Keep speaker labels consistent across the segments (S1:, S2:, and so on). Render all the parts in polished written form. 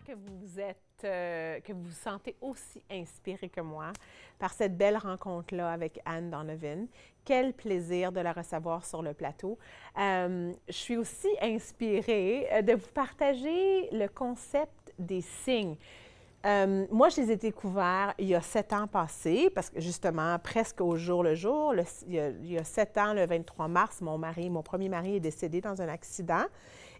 S1: que vous êtes, que vous vous sentez aussi inspiré que moi par cette belle rencontre-là avec Anne Donovan. Quel plaisir de la recevoir sur le plateau. Je suis aussi inspirée de vous partager le concept des signes. Moi, je les ai découverts il y a 7 ans passés, parce que justement, presque au jour le jour, il y a 7 ans, le 23 mars, mon premier mari est décédé dans un accident.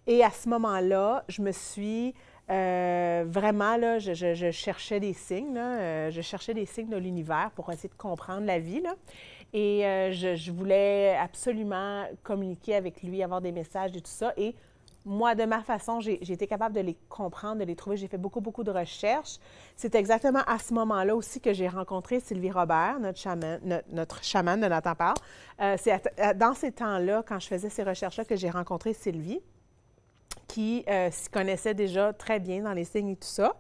S1: Et à ce moment-là, je me suis vraiment, là, je cherchais des signes, là, je cherchais des signes de l'univers pour essayer de comprendre la vie, là. Et je voulais absolument communiquer avec lui, avoir des messages et tout ça. Et moi, de ma façon, j'ai été capable de les comprendre, de les trouver. J'ai fait beaucoup, beaucoup de recherches. C'est exactement à ce moment-là aussi que j'ai rencontré Sylvie Robert, notre chamane de Nathan Parle. C'est dans ces temps-là, quand je faisais ces recherches-là, que j'ai rencontré Sylvie, qui s'y connaissait déjà très bien dans les signes et tout ça.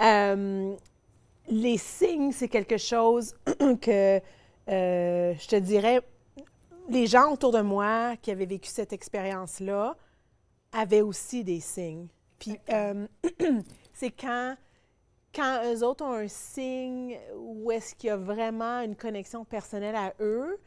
S1: Les signes, c'est quelque chose que, je te dirais, les gens autour de moi qui avaient vécu cette expérience-là avaient aussi des signes. Puis, c'est quand eux autres ont un signe où est-ce qu'il y a vraiment une connexion personnelle à eux,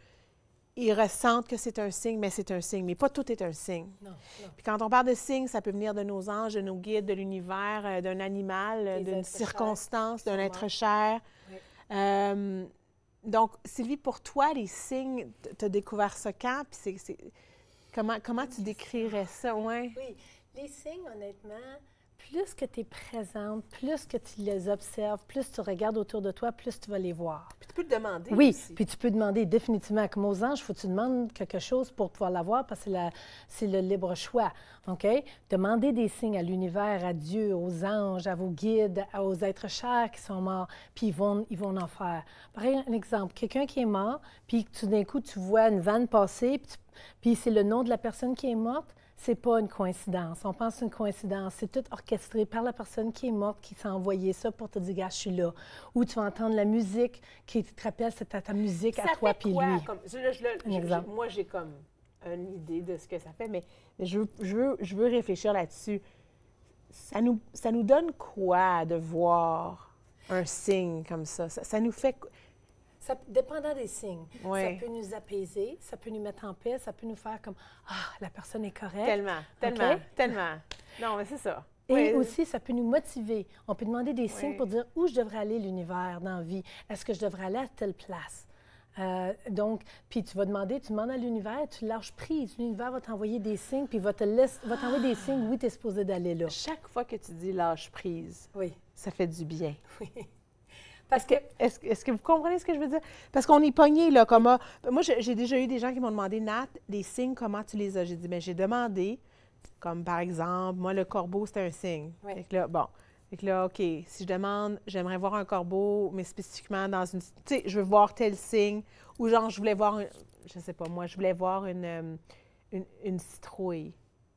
S1: ils ressentent que c'est un signe, mais c'est un signe. Mais pas tout est un signe. Non, non. Puis quand on parle de signes, ça peut venir de nos anges, de nos guides, de l'univers, d'un animal, d'une circonstance, d'un être cher. Oui. Donc, Sylvie, pour toi, les signes, tu as découvert ça quand? Puis comment tu décrirais ça? Ouais.
S2: Oui, les signes, honnêtement, plus que tu es présente, plus que tu les observes, plus tu regardes autour de toi, plus tu vas les voir.
S1: Puis tu peux te demander
S2: oui,
S1: aussi.
S2: Puis tu peux demander définitivement. Comme aux anges, il faut que tu demandes quelque chose pour pouvoir l'avoir parce que c'est le libre choix. OK? Demandez des signes à l'univers, à Dieu, aux anges, à vos guides, aux êtres chers qui sont morts, puis ils vont en faire. Par exemple, quelqu'un qui est mort, puis tout d'un coup, tu vois une vanne passer, puis c'est le nom de la personne qui est morte. C'est pas une coïncidence. On pense que c'est une coïncidence. C'est tout orchestré par la personne qui est morte qui s'est envoyé ça pour te dire, gars, je suis là. Ou tu vas entendre la musique qui te rappelle, c'est ta musique à toi puis lui.
S1: Moi, j'ai comme une idée de ce que ça fait, mais je veux réfléchir là-dessus. Ça nous donne quoi de voir un signe comme ça? Ça nous fait...
S2: Dépendant des signes,
S1: oui.
S2: Ça peut nous apaiser, ça peut nous mettre en paix, ça peut nous faire comme « Ah, la personne est correcte. »
S1: Tellement. Non, mais c'est ça.
S2: Et aussi, ça peut nous motiver. On peut demander des signes pour dire où je devrais aller l'univers dans la vie. Est-ce que je devrais aller à telle place? Donc, puis tu demandes à l'univers, tu lâches prise. L'univers va t'envoyer des signes, puis va t'envoyer des signes, oui, tu es supposé d'aller là.
S1: Chaque fois que tu dis lâche prise, ça fait du bien.
S2: Oui.
S1: Est-ce que vous comprenez ce que je veux dire? Parce qu'on est pogné, là, comme... Moi, j'ai déjà eu des gens qui m'ont demandé, Nat, des signes, comment tu les as? J'ai dit, bien, j'ai demandé, comme par exemple, moi, le corbeau, c'était un signe.
S2: Oui.
S1: Fait que là, OK, si je demande, j'aimerais voir un corbeau, mais spécifiquement dans une... Tu sais, je veux voir tel signe, ou genre, je voulais voir, je sais pas, moi, je voulais voir une citrouille.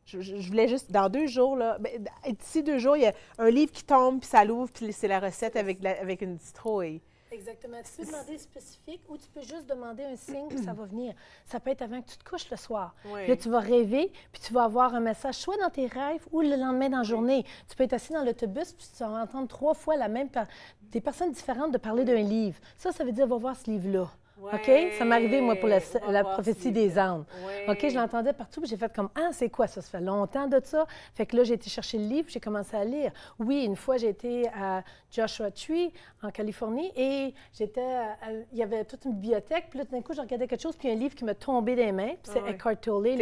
S1: Je voulais juste, dans 2 jours, là, d'ici 2 jours, il y a un livre qui tombe, puis ça l'ouvre, puis c'est la recette avec une citrouille.
S2: Exactement. Tu peux demander spécifique ou tu peux juste demander un signe, puis ça va venir. Ça peut être avant que tu te couches le soir.
S1: Oui.
S2: Là, tu vas rêver, puis tu vas avoir un message, soit dans tes rêves ou le lendemain dans la journée. Tu peux être assis dans l'autobus, puis tu vas entendre 3 fois des personnes différentes de parler d'un livre. Ça veut dire, va voir ce livre-là.
S1: Ouais.
S2: OK? Ça m'est arrivé, moi, pour la prophétie des Andes.
S1: Ouais.
S2: OK? Je l'entendais partout, puis j'ai fait comme, ah, c'est quoi ça? Ça fait longtemps de ça. Fait que là, j'ai été chercher le livre, j'ai commencé à lire. Oui, une fois, j'ai été à Joshua Tree, en Californie, et il y avait toute une bibliothèque, puis là, tout d'un coup, je regardais quelque chose, puis un livre qui me tombait des mains, puis c'est Eckhart Tolle.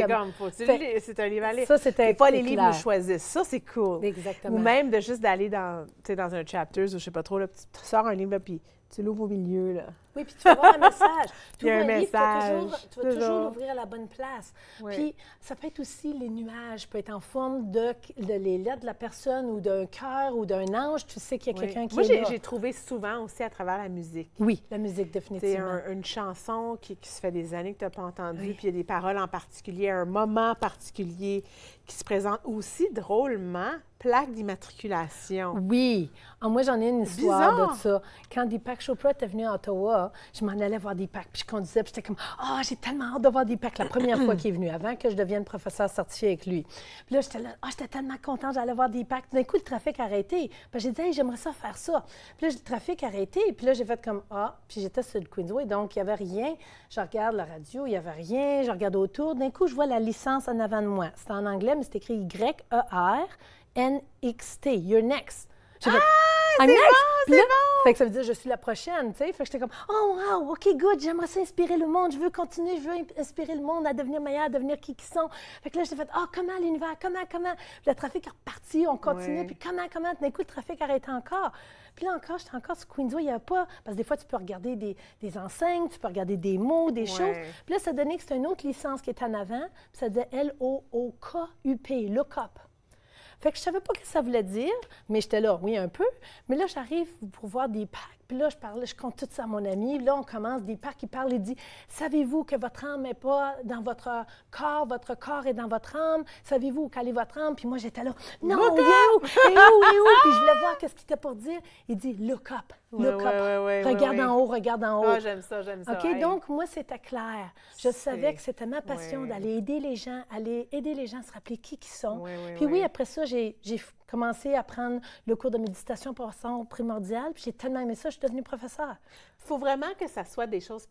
S1: C'est un livre à lire.
S2: Ça, c'était
S1: pas les livres nous choisissent. Ça, c'est cool.
S2: Exactement.
S1: Ou même de juste d'aller dans un chapters, ou je sais pas trop, là, tu sors un livre, là, puis tu l'ouvres au milieu, là.
S2: Oui, puis tu vas voir un message.
S1: Il y a un message.
S2: Tu vas toujours l'ouvrir à la bonne place.
S1: Oui.
S2: Puis ça peut être aussi les nuages, peut être en forme de les lettres de la personne ou d'un cœur ou d'un ange. Tu sais qu'il y a quelqu'un qui est là.
S1: Moi, j'ai trouvé souvent aussi à travers la musique.
S2: Oui, la musique, définitivement.
S1: C'est une chanson qui se fait des années que tu n'as pas entendue, puis il y a des paroles en particulier, un moment particulier qui se présente aussi drôlement, plaque d'immatriculation.
S2: Oui. Moi, j'en ai une histoire
S1: Bizarre.
S2: de ça. Quand Deepak Chopra était venu à Ottawa, je m'en allais voir Deepak, puis je conduisais, puis j'étais comme « Ah, j'ai tellement hâte de voir Deepak la première fois qu'il est venu, avant que je devienne professeur certifié avec lui. » Puis là, j'étais tellement contente, j'allais voir Deepak. D'un coup, le trafic a arrêté. Puis j'ai dit « Hey, j'aimerais ça faire ça. » Puis là, le trafic a arrêté, puis là, j'ai fait comme « Ah, puis j'étais sur le Queensway, donc il n'y avait rien. Je regarde la radio, il n'y avait rien. Je regarde autour. D'un coup, je vois la licence en avant de moi. C'était en anglais, mais c'était écrit Y-E-R-N-X-T. You're next. J'ai fait, I'm next. Puis là, fait que ça veut dire je suis la prochaine, tu sais. Fait que j'étais comme, oh wow, OK, good, j'aimerais ça inspirer le monde, je veux continuer, je veux inspirer le monde à devenir meilleur, à devenir qui sont. Fait que là, j'ai fait, oh, comment l'univers, comment? Puis le trafic est reparti, on continue, puis comment? D'un coup, le trafic arrête encore. Puis là encore, j'étais encore sur Queensway, il n'y avait pas, parce que des fois, tu peux regarder des enseignes, tu peux regarder des mots, des choses. Puis là, ça donnait que c'était une autre licence qui était en avant, puis ça disait L-O-O-K-U-P, look up. Fait que je savais pas ce que ça voulait dire, mais j'étais là, oui, un peu. Mais là, j'arrive pour voir Deepak, puis là, je compte tout ça à mon ami. Puis là, on commence, Deepak, il parle, il dit « Savez-vous que votre âme n'est pas dans votre corps est dans votre âme? Savez-vous où est votre âme? » Puis moi, j'étais là « Non, il est où? Puis je voulais voir qu'est-ce qu'il était pour dire. Il dit « Look up, look up. Regarde en haut, regarde en haut. »
S1: Ah, j'aime ça.
S2: OK, donc moi, c'était clair. Je savais que c'était ma passion d'aller aider les gens, à se rappeler qui ils sont. Puis oui, après ça, j'ai commencé à prendre le cours de méditation pour son primordial, puis j'ai tellement aimé ça, je suis devenue professeure.
S1: Il faut vraiment que ça soit des choses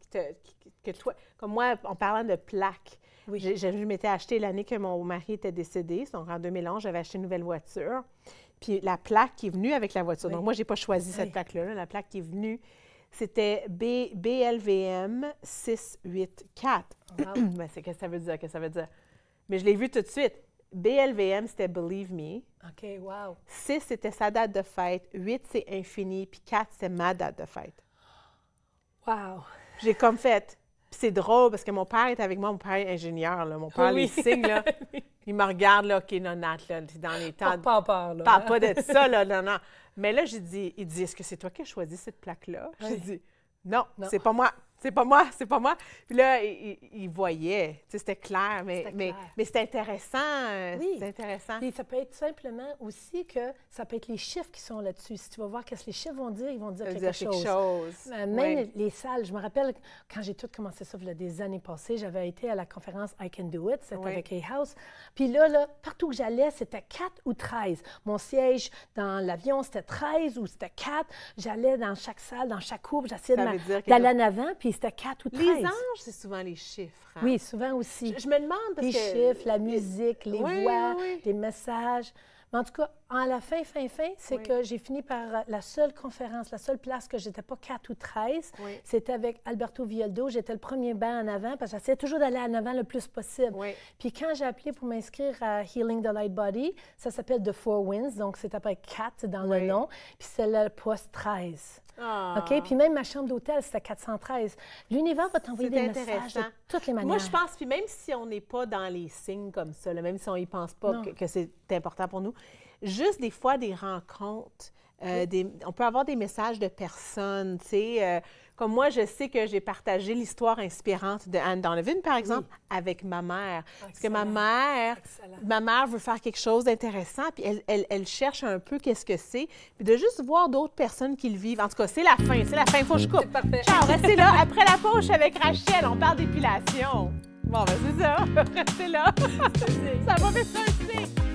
S1: que toi, comme moi, en parlant de plaques, je m'étais acheté l'année que mon mari était décédé, donc en 2011, j'avais acheté une nouvelle voiture, puis la plaque qui est venue avec la voiture, donc moi, je n'ai pas choisi cette plaque-là, la plaque qui est venue, c'était BLVM 684.
S2: Wow.
S1: Ben, qu'est-ce que ça veut dire? Mais je l'ai vu tout de suite. BLVM, c'était Believe Me.
S2: OK, wow.
S1: 6, c'était sa date de fête. 8, c'est infini. Puis 4, c'est ma date de fête.
S2: Wow.
S1: J'ai comme fait. Puis c'est drôle parce que mon père est avec moi. Mon père est ingénieur. Là. Mon père, les signe, là. Il me regarde, là. OK, non, Nat, là, dans les temps.
S2: Pas peur, là.
S1: Parle pas de ça, là. Non. Mais là, il dit, est-ce que c'est toi qui as choisi cette plaque-là? J'ai dit, non, c'est pas moi. C'est pas moi. Puis là, il voyait. Tu sais, c'était clair, mais c'était intéressant.
S2: Oui.
S1: C'est intéressant.
S2: Et ça peut être simplement aussi que ça peut être les chiffres qui sont là-dessus. Si tu vas voir qu'est-ce que les chiffres vont dire, ils vont dire quelque chose. Même les salles. Je me rappelle, quand j'ai tout commencé ça, il y a des années passées, j'avais été à la conférence I Can Do It, c'était avec A-House. Puis là, partout où j'allais, c'était 4 ou 13. Mon siège dans l'avion, c'était 13 ou c'était 4. J'allais dans chaque salle, dans chaque courbe, j'essayais d'aller en avant, puis c'était 4 ou 13.
S1: Les anges, c'est souvent les chiffres. Hein?
S2: Oui, souvent aussi.
S1: Je me demande parce
S2: les chiffres, la musique, les voix, les messages. Mais en tout cas, en la fin, c'est que j'ai fini par la seule conférence, la seule place que j'étais pas 4 ou 13, c'était avec Alberto Villoldo. J'étais le premier banc en avant parce que j'essayais toujours d'aller en avant le plus possible. Puis quand j'ai appelé pour m'inscrire à Healing the Light Body, ça s'appelle The Four Winds, donc c'est après 4 dans le nom, puis c'est le poste 13. OK? Puis même ma chambre d'hôtel, c'était 413. L'univers va t'envoyer des messages de toutes les manières.
S1: Moi, je pense, puis même si on n'est pas dans les signes comme ça, là, même si on n'y pense pas que c'est important pour nous, juste des fois des rencontres, on peut avoir des messages de personnes, tu sais. Comme moi, je sais que j'ai partagé l'histoire inspirante de Anne Donovan, par exemple, avec ma mère. Parce que ma mère veut faire quelque chose d'intéressant, puis elle cherche un peu qu'est-ce que c'est. Puis de juste voir d'autres personnes qui le vivent. En tout cas, c'est la fin, il faut que je coupe.
S2: C'est parfait.
S1: Ciao, restez là. Après la pause, je suis avec Rachel, on parle d'épilation. Bon, ben c'est ça. Restez là. Ça va faire ça,